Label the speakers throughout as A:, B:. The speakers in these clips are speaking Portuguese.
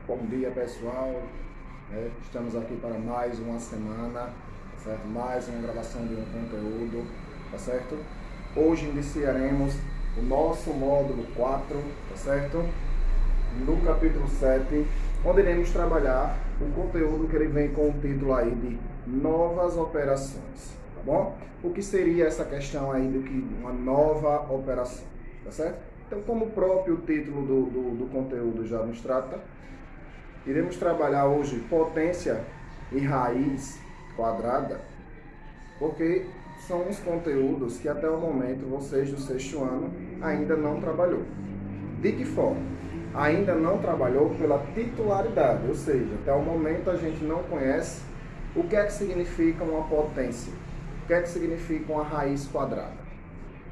A: Bom dia, pessoal. Estamos aqui para mais uma semana, tá certo? Mais uma gravação de um conteúdo, tá certo? Hoje iniciaremos o nosso módulo 4, tá certo? No capítulo 7, onde iremos trabalhar o conteúdo que ele vem com o título aí de novas operações, tá bom? O que seria essa questão aí do que uma nova operação, tá certo? Então, como o próprio título do conteúdo já nos trata, iremos trabalhar hoje potência e raiz quadrada, porque são os conteúdos que até o momento vocês do sexto ano ainda não trabalhou. De que forma? Ainda não trabalhou pela titularidade, ou seja, até o momento a gente não conhece o que é que significa uma potência, o que é que significa uma raiz quadrada.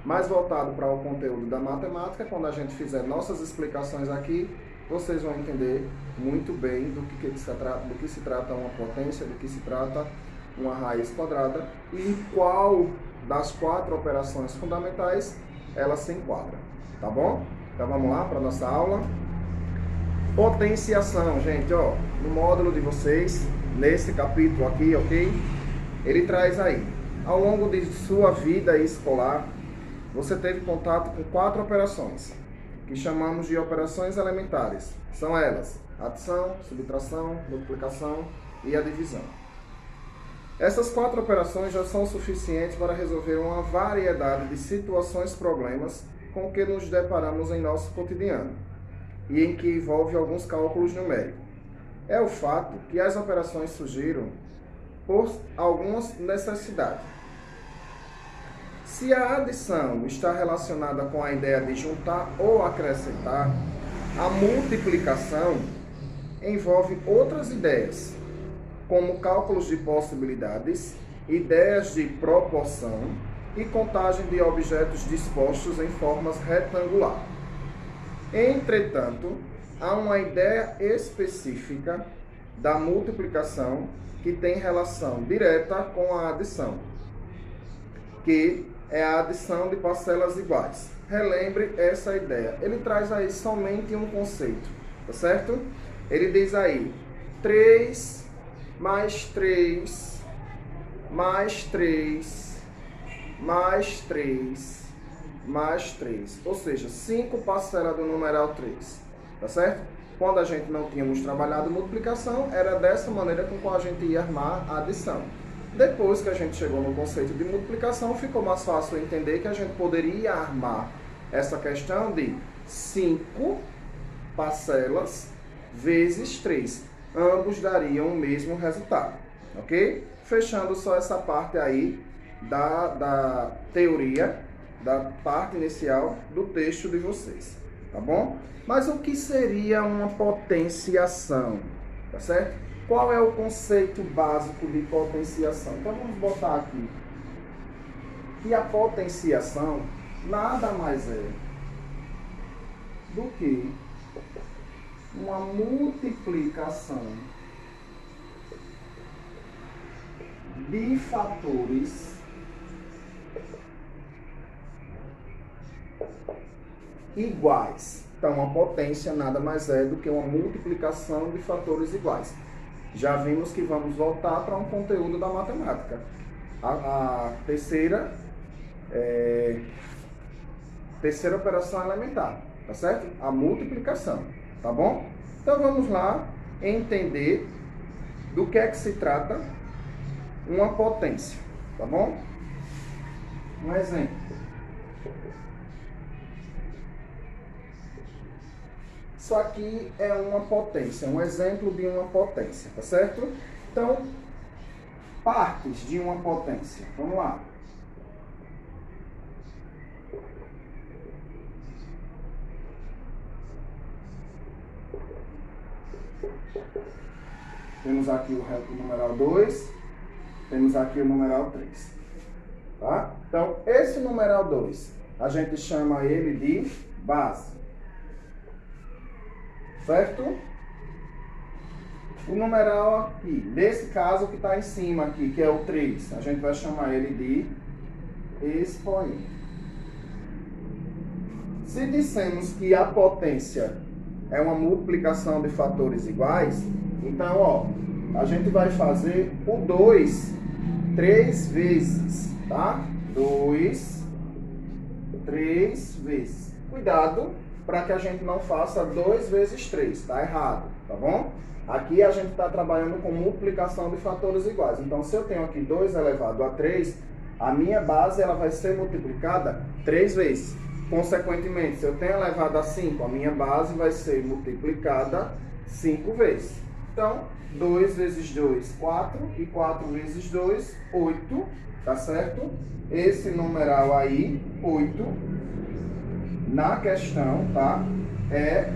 A: Mais voltado para o conteúdo da matemática, quando a gente fizer nossas explicações aqui, vocês vão entender muito bem do que se trata uma potência, do que se trata uma raiz quadrada e em qual das 4 operações fundamentais ela se enquadra, tá bom? Então vamos lá para a nossa aula. Potenciação, gente, ó, no módulo de vocês, nesse capítulo aqui, ok? Ele traz aí, ao longo de sua vida escolar, você teve contato com 4 operações, que chamamos de operações elementares. São elas: adição, subtração, multiplicação e a divisão. Essas 4 operações já são suficientes para resolver uma variedade de situações, problemas com que nos deparamos em nosso cotidiano e em que envolve alguns cálculos numéricos. É o fato que as operações surgiram por algumas necessidades. Se a adição está relacionada com a ideia de juntar ou acrescentar, a multiplicação envolve outras ideias, como cálculos de possibilidades, ideias de proporção e contagem de objetos dispostos em formas retangular. Entretanto, há uma ideia específica da multiplicação que tem relação direta com a adição, que é a adição de parcelas iguais. Relembre essa ideia. Ele traz aí somente um conceito, tá certo? Ele diz aí 3 mais 3 mais 3 mais 3 mais 3. Ou seja, 5 parcelas do numeral 3, tá certo? Quando a gente não tínhamos trabalhado multiplicação, era dessa maneira com qual a gente ia armar a adição. Depois que a gente chegou no conceito de multiplicação, ficou mais fácil entender que a gente poderia armar essa questão de 5 parcelas vezes 3. Ambos dariam o mesmo resultado, ok? Fechando só essa parte aí da teoria, da parte inicial do texto de vocês, tá bom? Mas o que seria uma potenciação, tá certo? Qual é o conceito básico de potenciação? Então vamos botar aqui que a potenciação nada mais é do que uma multiplicação de fatores iguais. Então a potência nada mais é do que uma multiplicação de fatores iguais. Já vimos que vamos voltar para um conteúdo da matemática. A terceira operação elementar, tá certo? A multiplicação, tá bom? Então vamos lá entender do que é que se trata uma potência, tá bom? Um exemplo. Isso aqui é uma potência, um exemplo de uma potência, tá certo? Então, partes de uma potência. Vamos lá. Temos aqui o numeral 2, temos aqui o numeral 3. Tá? Então, esse numeral 2, a gente chama ele de base. Certo? O numeral aqui, nesse caso que está em cima aqui, que é o 3, a gente vai chamar ele de expoente. Se dissemos que a potência é uma multiplicação de fatores iguais, então, ó, a gente vai fazer o 2 3 vezes, tá? 2, 3 vezes. Cuidado para que a gente não faça 2 vezes 3, tá errado, tá bom? Aqui a gente está trabalhando com multiplicação de fatores iguais. Então, se eu tenho aqui 2 elevado a 3, a minha base ela vai ser multiplicada 3 vezes. Consequentemente, se eu tenho elevado a 5, a minha base vai ser multiplicada 5 vezes. Então, 2 vezes 2, 4, e 4 vezes 2, 8, tá certo? Esse numeral aí, 8, na questão, tá? É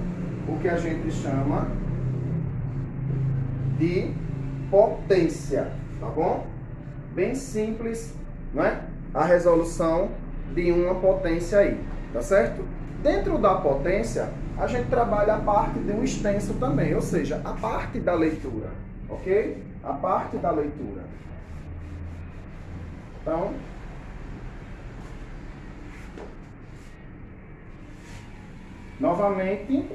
A: o que a gente chama de potência, tá bom? Bem simples, não é? A resolução de uma potência aí, tá certo? Dentro da potência, a gente trabalha a parte de um extenso também, ou seja, a parte da leitura, ok? A parte da leitura. Então, novamente,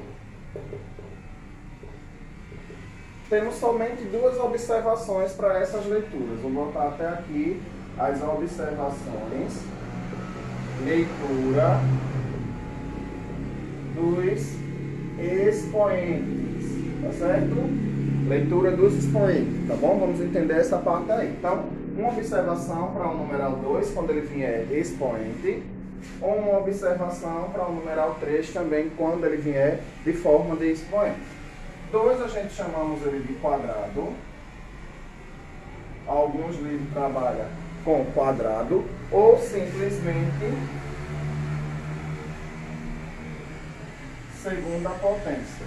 A: temos somente duas observações para essas leituras. Vou botar até aqui as observações. Leitura dos expoentes, tá certo? Leitura dos expoentes, tá bom? Vamos entender essa parte aí. Então, uma observação para o numeral 2, quando ele vier expoente, ou uma observação para o numeral 3 também, quando ele vier de forma de expoente. 2 a gente chamamos ele de quadrado. Alguns livros trabalham com quadrado, ou simplesmente segunda potência.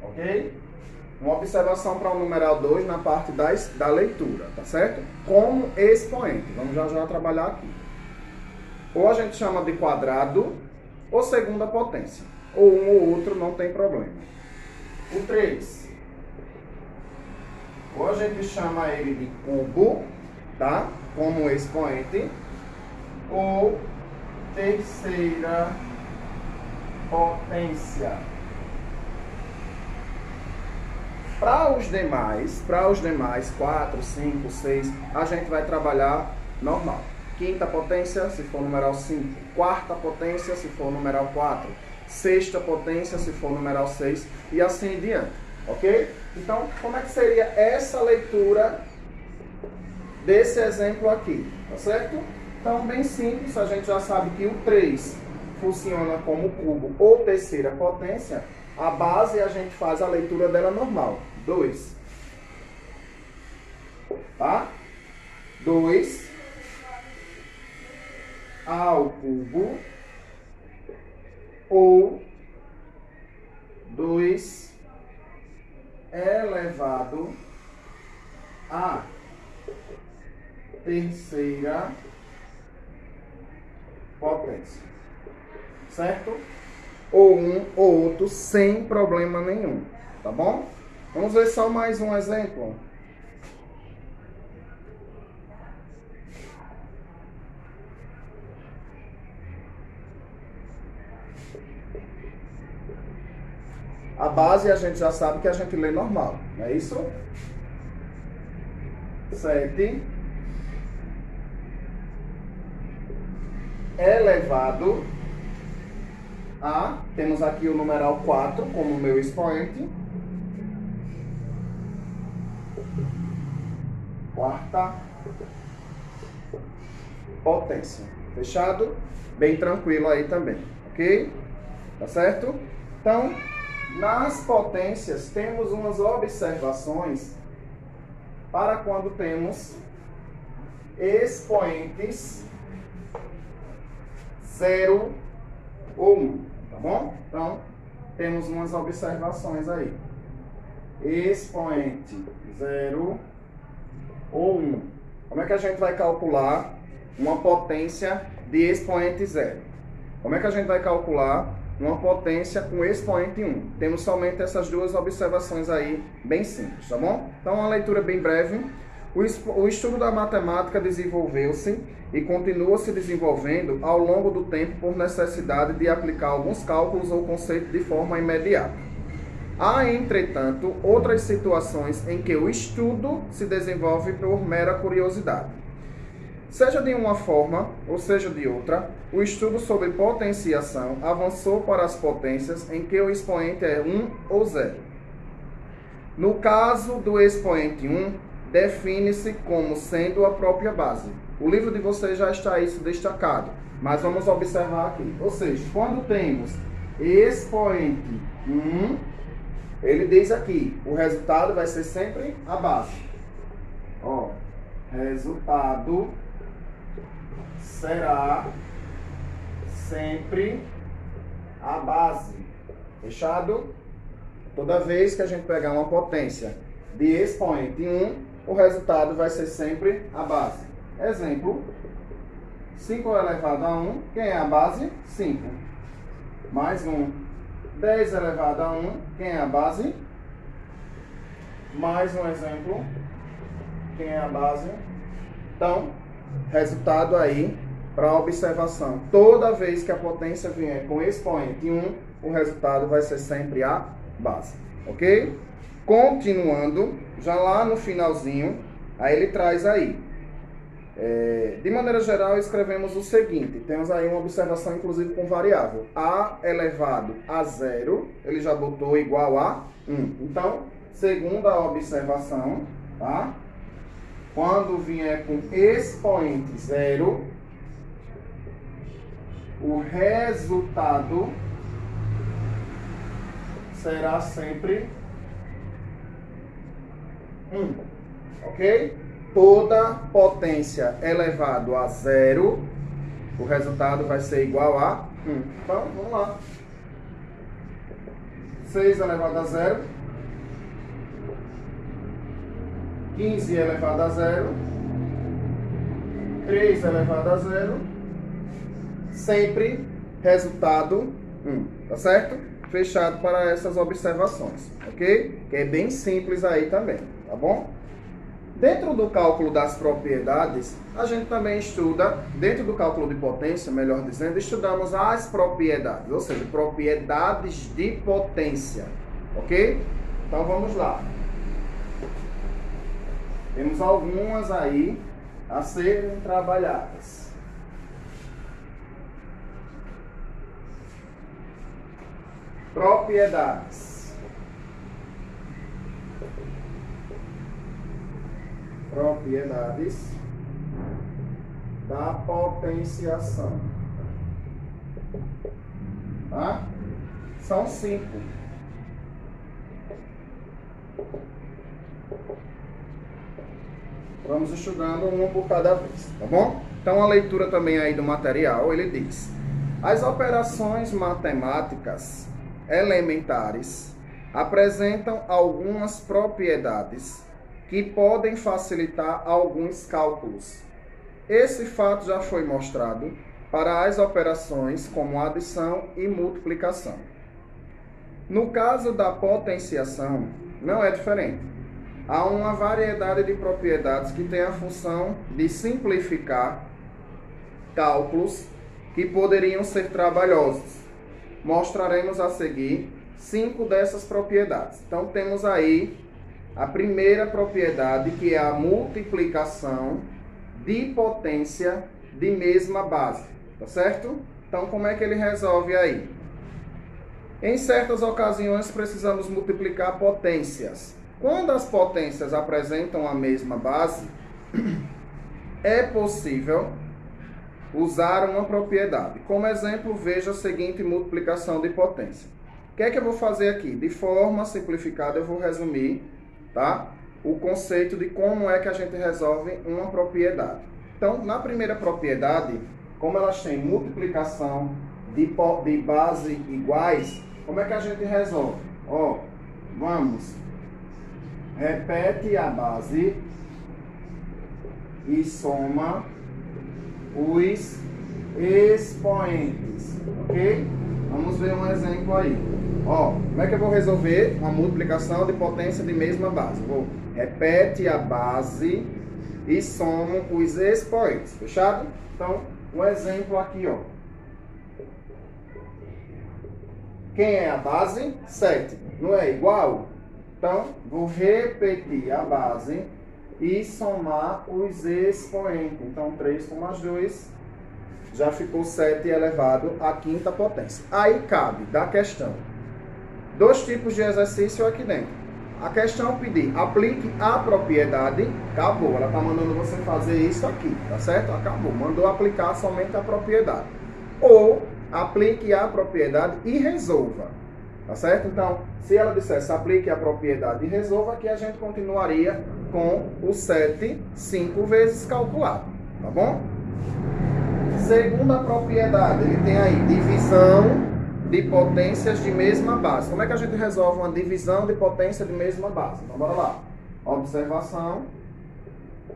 A: Ok? Uma observação para o numeral 2 na parte da leitura, tá certo? Como expoente. Vamos já trabalhar aqui. Ou a gente chama de quadrado, ou segunda potência. Ou um ou outro, não tem problema. O 3. Ou a gente chama ele de cubo, tá? Como expoente. Ou terceira potência. Para os demais, 4, 5, 6, a gente vai trabalhar normal. Quinta potência, se for numeral 5. Quarta potência, se for numeral 4. Sexta potência, se for numeral 6. E assim em diante. Ok? Então, como é que seria essa leitura desse exemplo aqui? Tá certo? Então, bem simples, a gente já sabe que o 3 funciona como cubo ou terceira potência. A base a gente faz a leitura dela normal. 2. Tá? 2 ao cubo ou 2 elevado à terceira potência. Certo? Ou um ou outro sem problema nenhum. Tá bom? Vamos ver só mais um exemplo. A base a gente já sabe que a gente lê normal, não é isso? 7 elevado a, temos aqui o numeral 4 como meu expoente. Quarta potência. Fechado? Bem tranquilo aí também, ok? Tá certo? Então, nas potências, temos umas observações para quando temos expoentes 0 ou 1, tá bom? Então, temos umas observações aí. Expoente 0 ou 1. Como é que a gente vai calcular uma potência de expoente 0? Como é que a gente vai calcular uma potência com expoente 1? Temos somente essas duas observações aí, bem simples, tá bom? Então, uma leitura bem breve. O estudo da matemática desenvolveu-se e continua se desenvolvendo ao longo do tempo por necessidade de aplicar alguns cálculos ou conceitos de forma imediata. Há, entretanto, outras situações em que o estudo se desenvolve por mera curiosidade. Seja de uma forma ou seja de outra, o estudo sobre potenciação avançou para as potências em que o expoente é 1 ou 0. No caso do expoente 1, define-se como sendo a própria base. O livro de vocês já está isso destacado, mas vamos observar aqui. Ou seja, quando temos expoente 1, ele diz aqui, o resultado vai ser sempre a base. Ó, resultado será sempre a base. Fechado? Toda vez que a gente pegar uma potência de expoente 1, o resultado vai ser sempre a base. Exemplo, 5 elevado a 1, quem é a base? 5. Mais 1. 10 elevado a 1, quem é a base? Mais um exemplo, quem é a base? Então, resultado aí para observação. Toda vez que a potência vier com expoente 1, o resultado vai ser sempre a base. Ok? Continuando, já lá no finalzinho, aí ele traz aí. De maneira geral, escrevemos o seguinte. Temos aí uma observação, inclusive, com variável. A elevado a 0, ele já botou igual a 1. Então, segunda observação, tá? Quando vier com expoente 0, o resultado será sempre 1, ok? Toda potência elevado a 0, o resultado vai ser igual a 1. Então, vamos lá. 6 elevado a 0. 15 elevado a 0. 3 elevado a 0. Sempre resultado 1. Tá certo? Fechado para essas observações, ok? Que é bem simples aí também, tá bom? Dentro do cálculo das propriedades, a gente também estuda, dentro do cálculo de potência, melhor dizendo, estudamos as propriedades, ou seja, propriedades de potência, ok? Então vamos lá. Temos algumas aí a serem trabalhadas. Propriedades. Propriedades da potenciação. Tá? São 5. Vamos estudando uma por cada vez, tá bom? Então a leitura também aí do material, ele diz: as operações matemáticas elementares apresentam algumas propriedades que podem facilitar alguns cálculos. Esse fato já foi mostrado para as operações como adição e multiplicação. No caso da potenciação, não é diferente. Há uma variedade de propriedades que têm a função de simplificar cálculos que poderiam ser trabalhosos. Mostraremos a seguir 5 dessas propriedades. Então, temos aí a primeira propriedade, que é a multiplicação de potência de mesma base. Tá certo? Então, como é que ele resolve aí? Em certas ocasiões, precisamos multiplicar potências. Quando as potências apresentam a mesma base, é possível usar uma propriedade. Como exemplo, veja a seguinte multiplicação de potência. O que é que eu vou fazer aqui? De forma simplificada, eu vou resumir, tá? O conceito de como é que a gente resolve uma propriedade. Então, na primeira propriedade, como elas têm multiplicação de base iguais, como é que a gente resolve? Ó, vamos. Repete a base e soma os expoentes, ok? Vamos ver um exemplo aí. Ó, como é que eu vou resolver uma multiplicação de potência de mesma base? Repete a base e somo os expoentes. Fechado? Então, um exemplo aqui, ó. Quem é a base? 7. Não é igual? Então, vou repetir a base e somar os expoentes. Então, 3 com mais 2, já ficou 7 elevado à quinta potência. Aí cabe da questão 2 tipos de exercício aqui dentro. A questão pedir, aplique a propriedade, acabou. Ela está mandando você fazer isso aqui, tá certo? Acabou. Mandou aplicar somente a propriedade. Ou aplique a propriedade e resolva, tá certo? Então, se ela dissesse aplique a propriedade e resolva, aqui a gente continuaria com o 7 5 vezes calculado, tá bom? Segunda propriedade, ele tem aí divisão de potências de mesma base. Como é que a gente resolve uma divisão de potência de mesma base? Então, bora lá. Observação.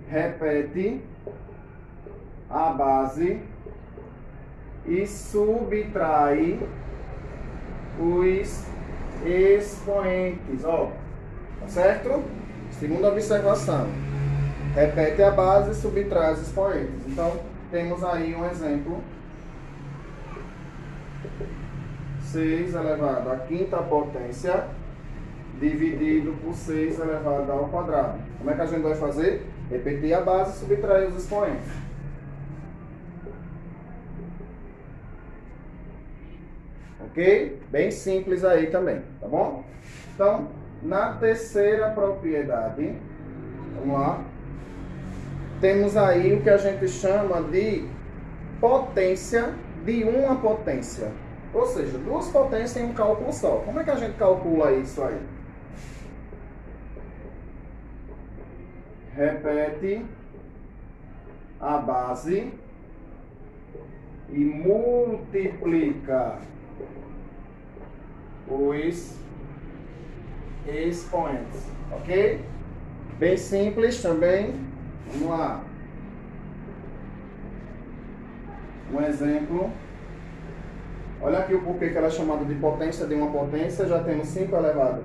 A: Repete a base e subtrai os expoentes. Ó, tá certo? Segunda observação. Repete a base e subtrai os expoentes. Então, temos aí um exemplo. 6 elevado à quinta potência dividido por 6 elevado ao quadrado. Como é que a gente vai fazer? Repetir a base e subtrair os expoentes. Ok? Bem simples aí também, tá bom? Então, na terceira propriedade, vamos lá, temos aí o que a gente chama de potência de uma potência. Ou seja, duas potências em um cálculo só. Como é que a gente calcula isso aí? Repete a base e multiplica os expoentes. Ok? Bem simples também. Vamos lá. Um exemplo. Olha aqui o porquê que ela é chamada de potência de uma potência. Já temos 5 elevado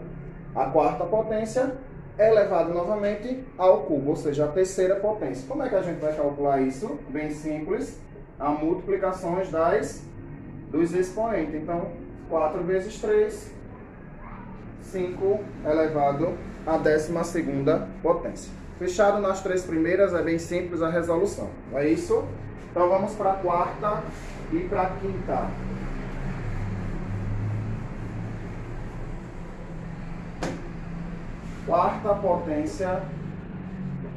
A: à quarta potência, elevado novamente ao cubo, ou seja, a terceira potência. Como é que a gente vai calcular isso? Bem simples. A multiplicações dos expoentes. Então, 4 vezes 3, 5 elevado à 12ª potência. Fechado nas 3 primeiras, é bem simples a resolução. Não é isso? Então, vamos para a quarta e para a quinta. Quarta potência,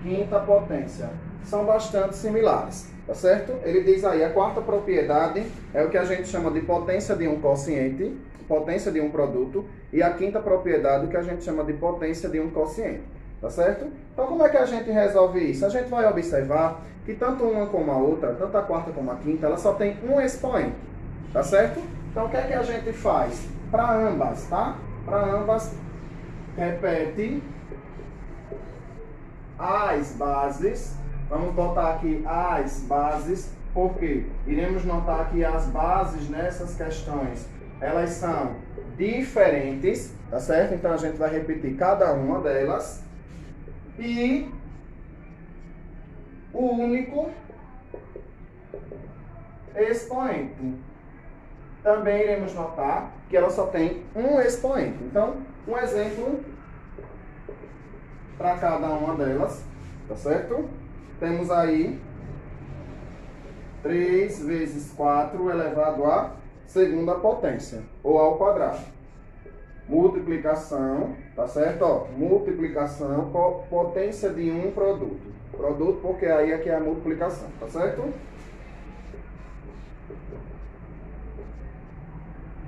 A: quinta potência. São bastante similares, tá certo? Ele diz aí, a quarta propriedade é o que a gente chama de potência de um quociente, potência de um produto, e a quinta propriedade, o que a gente chama de potência de um quociente, tá certo? Então, como é que a gente resolve isso? A gente vai observar que tanto uma como a outra, tanto a quarta como a quinta, ela só tem um expoente, tá certo? Então, o que é que a gente faz? Para ambas, tá? Para ambas, repete as bases. Vamos botar aqui as bases, porque iremos notar que as bases nessas questões, elas são diferentes, tá certo? Então a gente vai repetir cada uma delas. E o único expoente. Também iremos notar que ela só tem um expoente. Então, um exemplo para cada uma delas, tá certo? Temos aí 3 vezes 4 elevado à segunda potência, ou ao quadrado. Multiplicação, tá certo? Ó, multiplicação com potência de um produto. Produto porque aí aqui é a multiplicação, tá certo?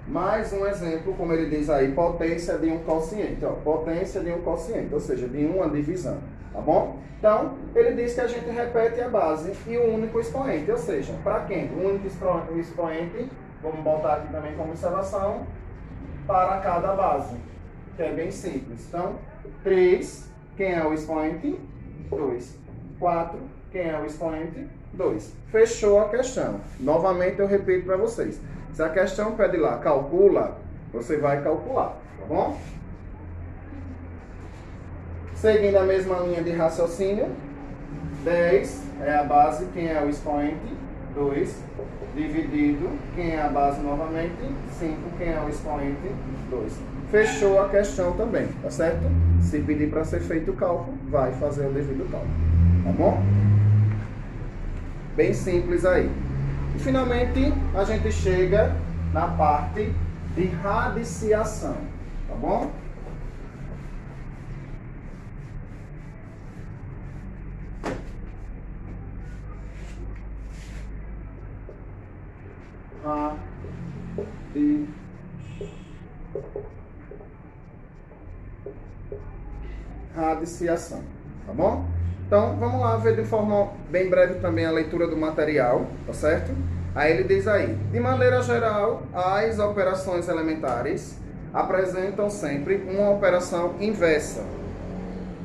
A: Mais um exemplo, como ele diz aí, potência de um quociente. Ó, potência de um quociente, ou seja, de uma divisão, tá bom? Então, ele diz que a gente repete a base e o único expoente, ou seja, para quem? O único expoente, vamos botar aqui também como observação, para cada base, que é bem simples. Então, 3, quem é o expoente? 2. 4, quem é o expoente? 2. Fechou a questão. Novamente eu repito para vocês. Se a questão pede lá, calcula, você vai calcular, tá bom? Seguindo a mesma linha de raciocínio, 10 é a base, quem é o expoente? 2, dividido, quem é a base novamente? 5, quem é o expoente? 2. Fechou a questão também, tá certo? Se pedir para ser feito o cálculo, vai fazer o devido cálculo, tá bom? Bem simples aí. E finalmente, a gente chega na parte de radiciação, tá bom? Radiciação, tá bom? Então, vamos lá ver de forma bem breve também a leitura do material, tá certo? Aí ele diz aí, de maneira geral, as operações elementares apresentam sempre uma operação inversa.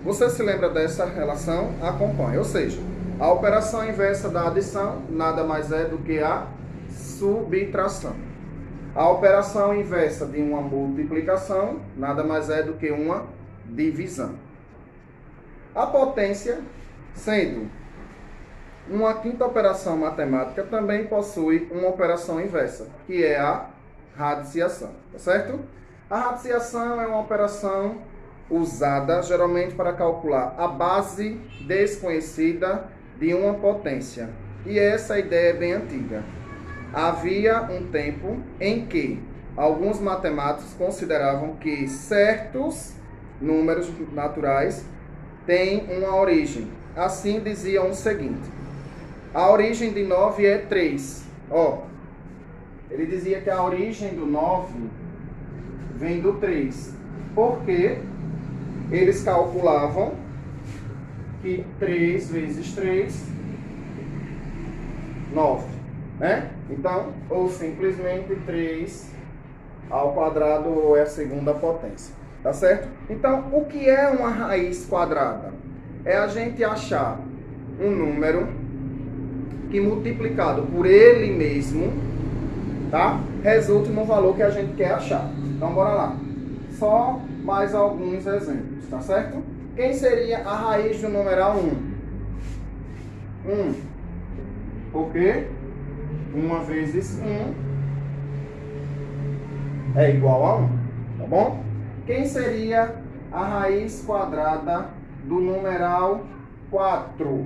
A: Você se lembra dessa relação? Acompanhe. Ou seja, a operação inversa da adição nada mais é do que a subtração. A operação inversa de uma multiplicação nada mais é do que uma divisão. A potência, sendo uma quinta operação matemática, também possui uma operação inversa, que é a radiciação, tá certo? A radiciação é uma operação usada geralmente para calcular a base desconhecida de uma potência. E essa ideia é bem antiga. Havia um tempo em que alguns matemáticos consideravam que certos números naturais têm uma origem. Assim diziam o seguinte: a origem de 9 é 3. Ele dizia que a origem do 9 vem do 3. Porque eles calculavam que 3 vezes 3, 9. Né? Então, ou simplesmente 3 ao quadrado ou é a segunda potência. Tá certo? Então, o que é uma raiz quadrada? É a gente achar um número que multiplicado por ele mesmo, tá? Resulte no valor que a gente quer achar. Então, bora lá. Só mais alguns exemplos, tá certo? Quem seria a raiz do numeral 1? 1. Por quê? 1 vezes 1 é igual a 1, tá bom? Quem seria a raiz quadrada do numeral 4?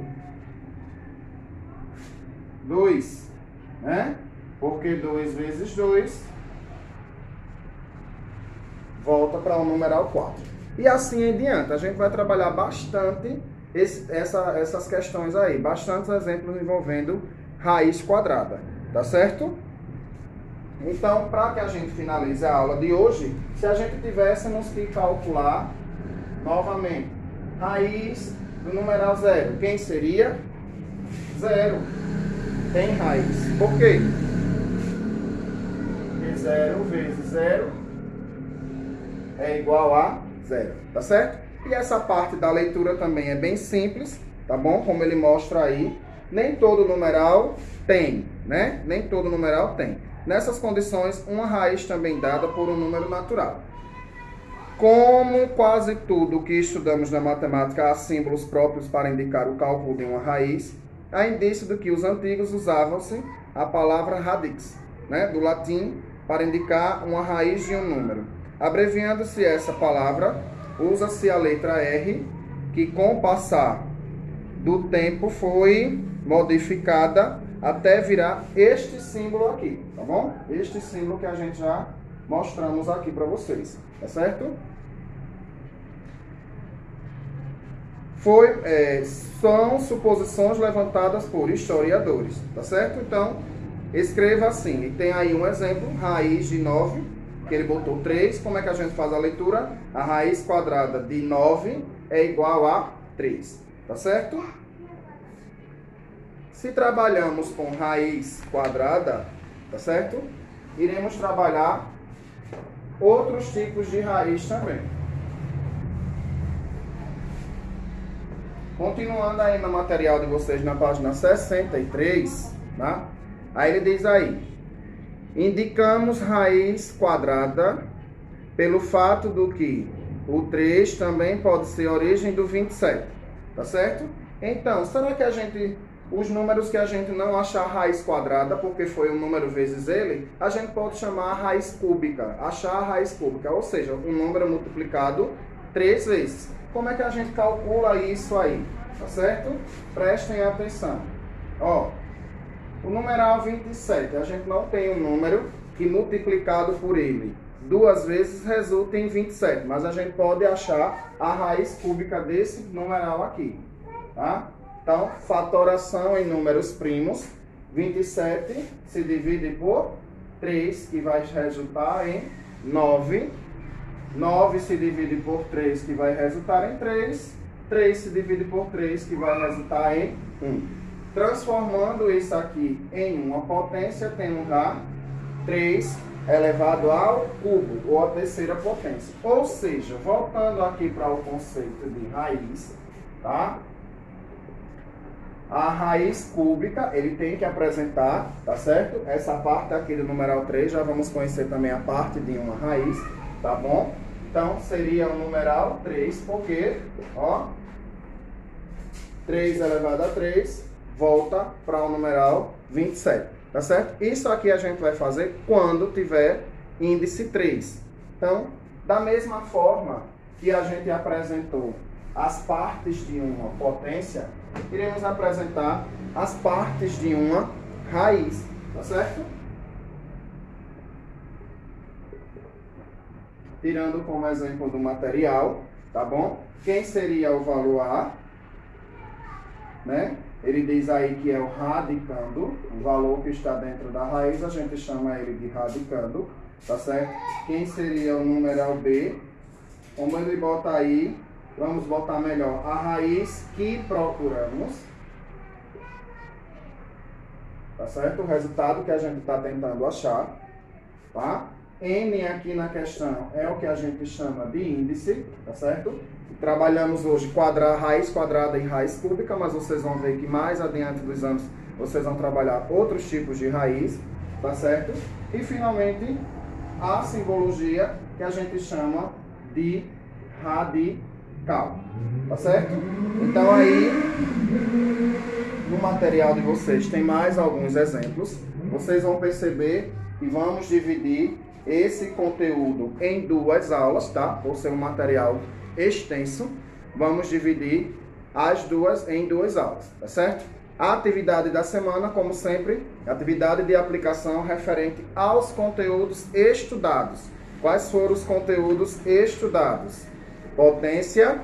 A: 2, né? Porque 2 vezes 2 volta para o numeral 4. E assim em diante. A gente vai trabalhar bastante essas questões aí. Bastantes exemplos envolvendo raiz quadrada. Tá certo? Então, para que a gente finalize a aula de hoje, se a gente tivéssemos que calcular novamente raiz do numeral 0, quem seria? 0. Tem raiz. Por quê? Porque 0 vezes 0 é igual a 0. Tá certo? E essa parte da leitura também é bem simples, tá bom? Como ele mostra aí, nem todo numeral tem, né? Nem todo numeral tem. Nessas condições, uma raiz também dada por um número natural. Como quase tudo que estudamos na matemática há símbolos próprios para indicar o cálculo de uma raiz, há indício de que os antigos usavam-se a palavra radix, né? Do latim, para indicar uma raiz de um número. Abreviando-se essa palavra, usa-se a letra R, que com o passar do tempo foi modificada até virar este símbolo aqui, tá bom? Este símbolo que a gente já mostramos aqui para vocês, tá certo? São suposições levantadas por historiadores, tá certo? Então, escreva assim, e tem aí um exemplo, raiz de 9, que ele botou 3, como é que a gente faz a leitura? A raiz quadrada de 9 é igual a 3, tá certo? Se trabalhamos com raiz quadrada, tá certo? Iremos trabalhar outros tipos de raiz também. Continuando aí no material de vocês na página 63, tá? Aí ele diz aí, indicamos raiz quadrada pelo fato do que o 3 também pode ser origem do 27, tá certo? Então, será que os números que a gente não achar a raiz quadrada, porque foi um número vezes ele, a gente pode chamar a raiz cúbica, achar a raiz cúbica, ou seja, um número multiplicado 3 vezes. Como é que a gente calcula isso aí? Tá certo? Prestem atenção. Ó, o numeral 27, a gente não tem um número que multiplicado por ele 2 vezes resulta em 27, mas a gente pode achar a raiz cúbica desse numeral aqui, tá? Então, fatoração em números primos, 27 se divide por 3, que vai resultar em 9. 9 se divide por 3, que vai resultar em 3. 3 se divide por 3, que vai resultar em 1. Transformando isso aqui em uma potência, temos lá 3 elevado ao cubo, ou a terceira potência. Ou seja, voltando aqui para o conceito de raiz, tá? A raiz cúbica, ele tem que apresentar, tá certo? Essa parte aqui do numeral 3, já vamos conhecer também a parte de uma raiz, tá bom? Então, seria o numeral 3, porque, ó, 3 elevado a 3, volta para o numeral 27, tá certo? Isso aqui a gente vai fazer quando tiver índice 3. Então, da mesma forma que a gente apresentou as partes de uma potência, iremos apresentar as partes de uma raiz, tá certo? Tirando como exemplo do material, tá bom? Quem seria o valor A, né? Ele diz aí que é o radicando, o valor que está dentro da raiz, a gente chama ele de radicando, tá certo? Quem seria o numeral B? Como ele bota aí, vamos botar melhor, a raiz que procuramos, tá certo? O resultado que a gente está tentando achar, tá? N aqui na questão é o que a gente chama de índice, tá certo? Trabalhamos hoje raiz quadrada e raiz cúbica, mas vocês vão ver que mais adiante dos anos vocês vão trabalhar outros tipos de raiz, tá certo? E finalmente a simbologia que a gente chama de radical, tá certo? Então aí no material de vocês tem mais alguns exemplos, vocês vão perceber que vamos dividir esse conteúdo em 2 aulas, tá? Por ser um material extenso, vamos dividir as duas em 2 aulas, tá certo? A atividade da semana, como sempre, atividade de aplicação referente aos conteúdos estudados. Quais foram os conteúdos estudados? Potência